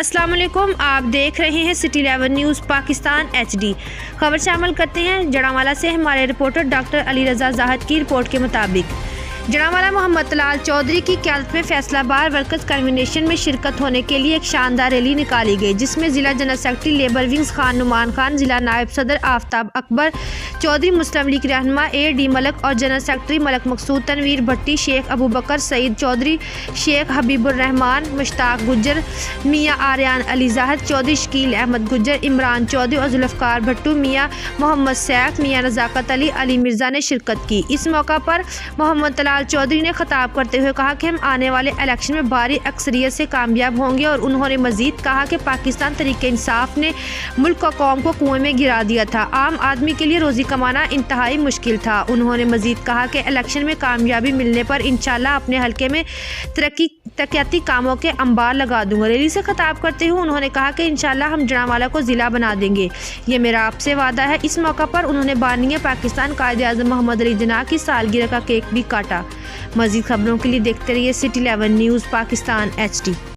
अस्सलाम वालेकुम, आप देख रहे हैं सिटी 11 न्यूज़ पाकिस्तान HD। खबर शामिल करते हैं जड़ावाला से हमारे रिपोर्टर डॉक्टर अली रज़ा जाहिद की रिपोर्ट के मुताबिक जड़ावाला मोहम्मद तलाल चौधरी की क़यादत में फैसलाबाद वर्कर्स कन्वेंशन में शिरकत होने के लिए एक शानदार रैली निकाली गई, जिसमें ज़िला general secretary labour wings Khan Numan Khan, ज़िला नायब सदर आफ्ताब अकबर चौधरी, मुस्लिम लीग रहनुमा AD मलक और जनरल सेक्रेटरी मलक मकसूद, तनवीर भट्टी, शेख अबू बकर सईद चौधरी, शेख हबीबुर रहमान, मुश्ताक गुज्जर, मियाँ आर्यान अली जाहिद चौधरी, शकील अहमद गुज्जर, इमरान चौधरी और जुल्फ़कार भट्टू, मियाँ मोहम्मद सैफ, मियाँ नज़ाकत अली मिर्ज़ा ने शिरकत की। इस मौका पर मोहम्मद तलाल चौधरी ने खिताब करते हुए कहा कि हम आने वाले इलेक्शन में भारी अक्सरियत से कामयाब होंगे और उन्होंने मजीद कहा कि पाकिस्तान तरीके इंसाफ ने मुल्क और कौम को कुएं में गिरा दिया था। आम आदमी के लिए रोज़ी कमाना इंतहाई मुश्किल था। उन्होंने मजीद कहा कि इलेक्शन में कामयाबी मिलने पर इंशाल्लाह अपने हल्के में तरक्याती कामों के अंबार लगा दूंगा। रैली से खिताब करते हुए उन्होंने कहा कि इंशाल्लाह हम जड़ावाला को ज़िला बना देंगे, ये मेरा आपसे वादा है। इस मौका पर उन्होंने बानी पाकिस्तान कायद-ए-आज़म मोहम्मद अली जिन्ना की सालगिरह का केक भी काटा। मज़ीद खबरों के लिए देखते रहिए सिटी 11 न्यूज़ पाकिस्तान HD।